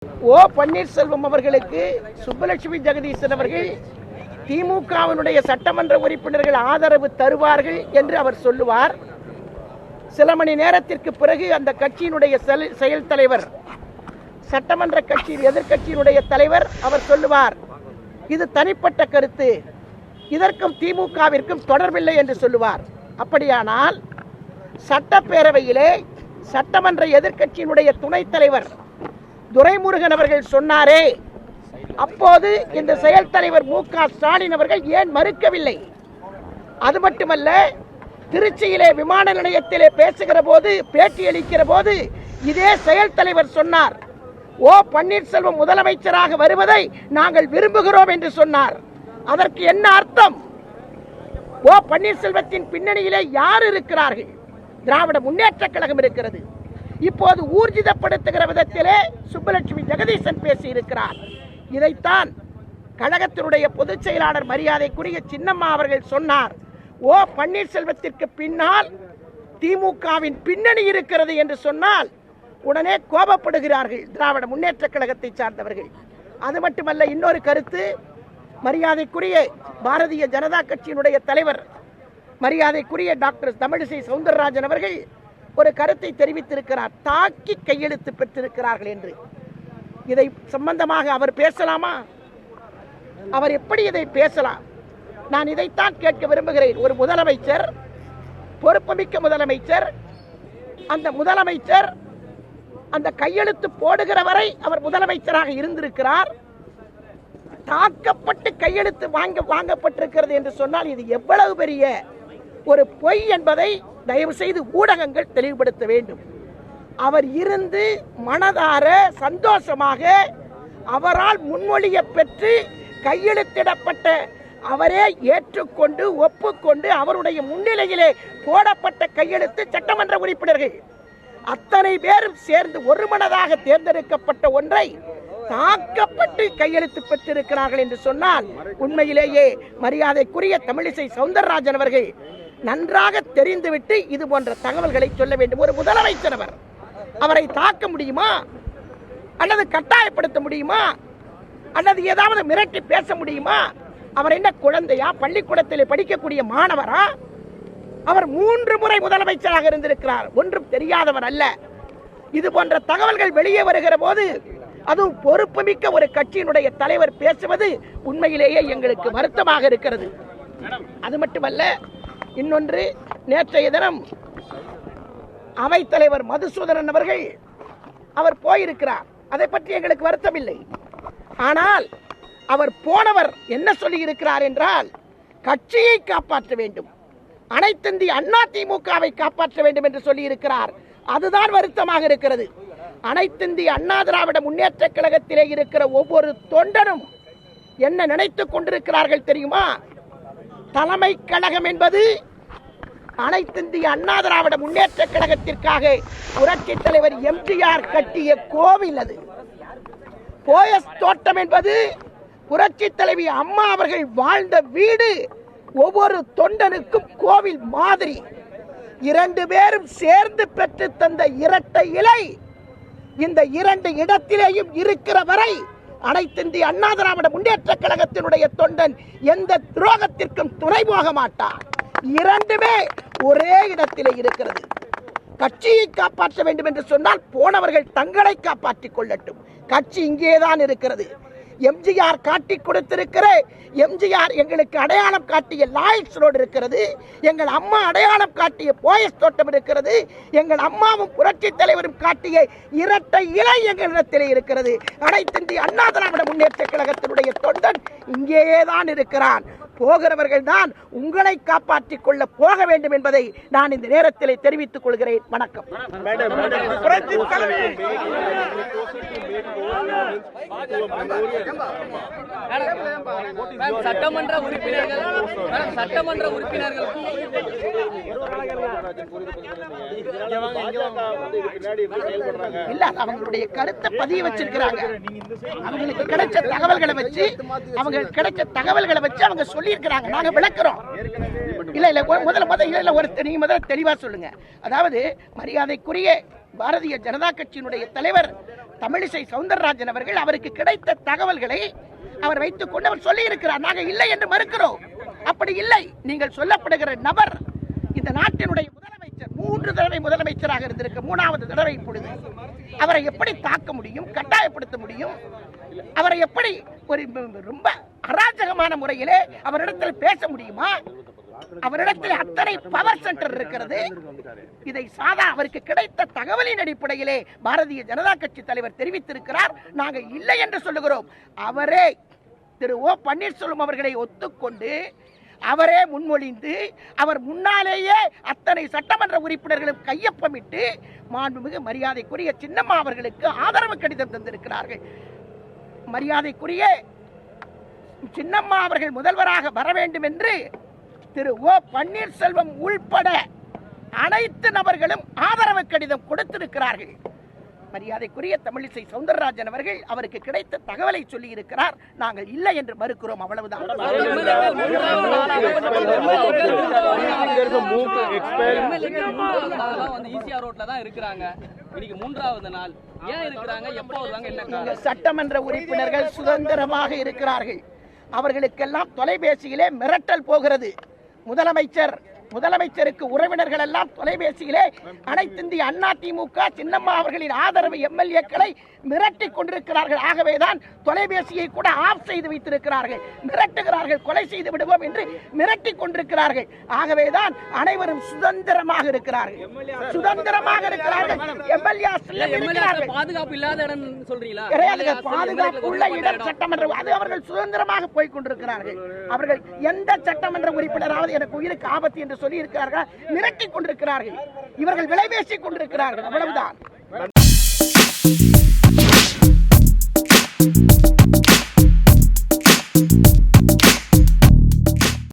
ஓ பன்னீர்செல்வம் அவர்களுக்கு சுப்புலட்சுமி ஜெகதீசன் அவர்கள் திமுகவினுடைய சட்டமன்ற உறுப்பினர்கள் ஆதரவு தருவார்கள் என்று அவர் சொல்லுவார். சில மணி நேரத்திற்கு பிறகு அந்த கட்சியினுடைய செயல் தலைவர், சட்டமன்ற கட்சியின் எதிர்கட்சியினுடைய தலைவர் அவர் சொல்லுவார், இது தனிப்பட்ட கருத்து, இதற்கும் திமுகவிற்கும் தொடர்பில்லை என்று சொல்லுவார். அப்படியானால் சட்டப்பேரவையிலே சட்டமன்ற எதிர்கட்சியினுடைய துணைத் தலைவர் துரைமுருகன் அவர்கள் சொன்னாரே, அப்போது இந்த செயல் தலைவர் மு.க. ஸ்டாலின் அவர்கள் ஏன் மறுக்கவில்லை? அது மட்டுமல்ல, திருச்சியிலே விமான நிலையத்திலே பேசுகிற போது, பேட்டி அளிக்கிற போது இதே செயல் தலைவர் சொன்னார், ஓ பன்னீர்செல்வம் முதலமைச்சராக வருவதை நாங்கள் விரும்புகிறோம் என்று சொன்னார். அதற்கு என்ன அர்த்தம்? ஓ பன்னீர்செல்வத்தின் பின்னணியிலே யார் இருக்கிறார்கள்? திராவிட முன்னேற்ற கழகம் இருக்கிறது. இப்போது ஊர்ஜிதப்படுத்துகிற விதத்திலே சுப்புலட்சுமி ஜெகதீசன் பேசியிருக்கிறார். இதைத்தான் கழகத்தினுடைய பொதுச் செயலாளர் மரியாதைக்குரிய சின்னம்மா அவர்கள் சொன்னார். ஓ பன்னீர்செல்வத்திற்கு பின்னால் திமுகவின் பின்னணி இருக்கிறது என்று சொன்னால் உடனே கோபப்படுகிறார்கள் திராவிட முன்னேற்ற கழகத்தை சார்ந்தவர்கள். அது மட்டுமல்ல, இன்னொரு கருத்து, மரியாதைக்குரிய பாரதிய ஜனதா கட்சியினுடைய தலைவர் மரியாதைக்குரிய டாக்டர் தமிழிசை சவுந்தரராஜன் அவர்கள் ஒரு கருத்தை தெரிவித்திருக்கிறார், தாக்கி கையெழுத்து பெற்றிருக்கிறார்கள் என்று. இதை சம்பந்தமாக அவர் பேசலாமா? அவர் எப்படி இதை பேசலாம்? நான் இதைத்தான் கேட்க விரும்புகிறேன். ஒரு முதலமைச்சர், பொறுப்புமிக்க முதலமைச்சர், அந்த முதலமைச்சர் அந்த கையெழுத்து போடுகிற வரை அவர் முதலமைச்சராக இருந்திருக்கிறார். தாக்கப்பட்டு கையெழுத்து வாங்கப்பட்டிருக்கிறது என்று சொன்னால் இது எவ்வளவு பெரிய ஒரு பொய் என்பதை தயவு செய்து ஊடகங்கள் தெளிவுபடுத்த வேண்டும். அவர் இருந்து மனதார சந்தோஷமாக அவரால் முன்மொழிய பெற்று கையெழுத்திடப்பட்ட, அவரே ஏற்றுக்கொண்டு ஒப்புக்கொண்டு அவருடைய முன்னிலையிலே போடப்பட்ட கையெழுத்து சட்டமன்ற உறுப்பினர்கள் அத்தனை பேரும் சேர்ந்து ஒருமனதாக தேர்ந்தெடுக்கப்பட்ட ஒன்றை தாக்கப்பட்டு கையெழுத்து பெற்றிருக்கிறார்கள் என்று சொன்னால் உண்மையிலேயே மரியாதைக்குரிய தமிழிசை சவுந்தரராஜன் அவர்கள் நன்றாக தெரிந்துவிட்டு இது போன்ற தகவல்களை சொல்ல வேண்டும். ஒரு முதலமைச்சர் அவரை தாக்க முடியுமா? அல்லது கட்டாயப்படுத்த முடியுமா? அல்லது ஏதாவது மிரட்டி பேச முடியுமா? அவர் என்ன குழந்தையா? பள்ளிக்கூடத்தில் படிக்கக்கூடிய மாணவரா? அவர் 3 முறை முதலமைச்சராக இருந்திருக்கிறார். ஒன்றும் தெரியாதவர் அல்ல. இது போன்ற தகவல்கள் வெளியே வருகிற போது, அதுவும் பொறுப்புமிக்க ஒரு கட்சியினுடைய தலைவர் பேசுவது உண்மையிலேயே எங்களுக்கு வருத்தமாக இருக்கிறது. அது மட்டுமல்ல, இன்னொன்று, நேற்றைய தினம் அவைத்தலைவர் மதுசூதனன் அவர்கள் அவர் போயிருக்கிறார். அதை பற்றி எங்களுக்கு வருத்தமில்லை. ஆனால் அவர் போனவர் என்ன சொல்லி இருக்கிறார் என்றால், கட்சியை காப்பாற்ற வேண்டும், அனைத்திந்திய அண்ணா திமுகவை காப்பாற்ற வேண்டும் என்று சொல்லி இருக்கிறார். அதுதான் வருத்தமாக இருக்கிறது. அனைத்திந்திய அண்ணா திராவிட முன்னேற்ற கழகத்திலே இருக்கிற ஒவ்வொரு தொண்டனும் என்ன நினைத்துக் கொண்டிருக்கிறார்கள் தெரியுமா? தலைமை கழகம் என்பது அனைத்திந்திய அண்ணா திராவிட முன்னேற்ற கழகத்திற்காக புரட்சி தலைவர் எம்ஜிஆர் கட்டிய கோவில். அது போயஸ் தோட்டம் என்பது புரட்சி தலைவி அம்மா அவர்கள் வாழ்ந்த வீடு. ஒவ்வொரு தொண்டனுக்கும் கோவில் மாதிரி. 2 பேரும் சேர்ந்து பெற்று தந்த இரட்டை இலை இந்த 2 இடத்திலேயும் இருக்கிற வரை அனைத்திந்திய அண்ணா திராவிட முன்னேற்ற கழகத்தினுடைய தொண்டன் எந்த துரோகத்திற்கும் துணை போக மாட்டார். 2மே ஒரே இடத்திலே இருக்கிறது. கட்சியை காப்பாற்ற வேண்டும் என்று சொன்னால் போனவர்கள் தங்களை காப்பாற்றிக் கொள்ளட்டும். கட்சி இங்கேதான் இருக்கிறது. எம்ஜிஆர் காட்டி கொடுத்திருக்கிற, எம்ஜிஆர் எங்களுக்கு அடையாளம் காட்டிய லாய்ட்ஸ் ரோடு இருக்கிறது. எங்கள் அம்மா அடையாளம் காட்டிய போயஸ் தோட்டம் இருக்கிறது. எங்கள் அம்மாவும் புரட்சி தலைவரும் காட்டிய இரட்டை இலை எங்களிடத்திலே இருக்கிறது. அனைத்திந்திய அண்ணா திராவிட முன்னேற்ற கழகத்தினுடைய தொண்டன் இங்கேதான் இருக்கிறான். போகிறவர்கள் தான் உங்களை காப்பாற்றிக் கொள்ள போக வேண்டும் என்பதை நான் இந்த நேரத்தில் தெரிவித்துக் கொள்கிறேன். வணக்கம். சட்டமன்ற உறுப்பினர்கள் இல்ல, அவங்களுடைய கருத்தை பதிய வச்சிருக்கிறாங்க. அவங்களுக்கு கிடைச்ச தகவல்களை வச்சு அவங்க சொல்லி இருக்கிறாங்க. நாங்க விளக்குறோம். முதல்ல தெளிவா சொல்லுங்க. அதாவது மரியாதைக்குரிய பாரதிய ஜனதா கட்சியினுடைய தலைவர் தமிழிசை சவுந்தரராஜன் அவர்கள் அவருக்கு கிடைத்த தகவல்களை அவர் வைத்துக் கொண்டு அவர் சொல்லி இருக்கிறார். நாங்கள் இல்லை என்று மறுக்கிறோம். அப்படி இல்லை. நீங்கள் சொல்லப்படுகிற நபர் இந்த நாட்டினுடைய முதலமைச்சர், 3 தடவை முதலமைச்சராக இருந்திருக்க 3வது தடவை இப்பொழுது அவரை எப்படி தாக்க முடியும், கட்டாயப்படுத்த முடியும்? அவரை எப்படி ஒரு ரொம்ப அராஜகமான முறையிலே அவரிடத்தில் பேச முடியுமா? அவரிடத்தில் அத்தனை பவர் சென்டர் இருக்கிறது. இதை அவருக்கு கிடைத்த தகவலின் அடிப்படையிலே பாரதிய ஜனதா கட்சி தலைவர் தெரிவித்திருக்கிறார். நாங்கள் இல்லை என்று சொல்லுகிறோம். அவரே திரு ஓ பன்னீர்செல்வம் அவர்களை ஒத்துக்கொண்டு அவரே முன்மொழிந்து அவர் முன்னாலேயே அத்தனை சட்டமன்ற உறுப்பினர்களும் கையொப்பமிட்டு மாண்புமிகு மரியாதைக்குரிய சின்னம்மா அவர்களுக்கு ஆதரவு கடிதம் தந்திருக்கிறார்கள். மரியாதைக்குரிய சின்னம்மா அவர்கள் முதல்வராக வர வேண்டும் என்று திரு ஓ பன்னீர்செல்வம் உள்பட அனைத்து நபர்களும் ஆதரவு கடிதம் கொடுத்திருக்கிறார்கள். மரியாதைக்குரிய தமிழிசை சவுந்தரராஜன் அவர்கள் அவருக்கு கிடைத்த தகவலை சொல்லி இருக்கிறார். நாங்கள் இல்லை என்று மறுக்கிறோம். அவ்வளவுதான். சட்டமன்ற உறுப்பினர்கள் சுதந்திரமாக இருக்கிறார்கள். அவர்களுக்கெல்லாம் தொலைபேசியிலே மிரட்டல் போகிறது. முதலமைச்சருக்கு உறவினர்கள் எல்லாம் தொலைபேசியிலே அனைத்து இந்திய அண்ணா திமுக சின்னம்மா அவர்களின் ஆதரவு எம்எல்ஏக்களை மிரட்டி கொண்டிருக்கிறார்கள். ஆகவேதான் தொலைபேசியை கூட ஆஃப் செய்து வைத்திருக்கிறார்கள். மிரட்டுகிறார்கள், கொலை செய்து விடுவோம் என்று மிரட்டி கொண்டிருக்கிறார்கள். ஆகவேதான் அனைவரும் சுதந்திரமாக இருக்கிறார்கள். பாதுகாப்பு இல்லாத இடம் சொல்றீங்களா? பாதுகாப்பு உள்ள இடம் சட்டமன்ற, அது அவர்கள் சுதந்திரமாக போய் கொண்டிருக்கிறார்கள். அவர்கள் எந்த சட்டமன்ற உறுப்பினராவது எனக்கு உயிருக்கு ஆபத்து என்று சொல்லி இருக்கிறார்கள், மிரட்டி கொண்டிருக்கிறார்கள். இவர்கள் விலை பேசிக் கொண்டிருக்கிறார்கள். அவ்வளவுதான்.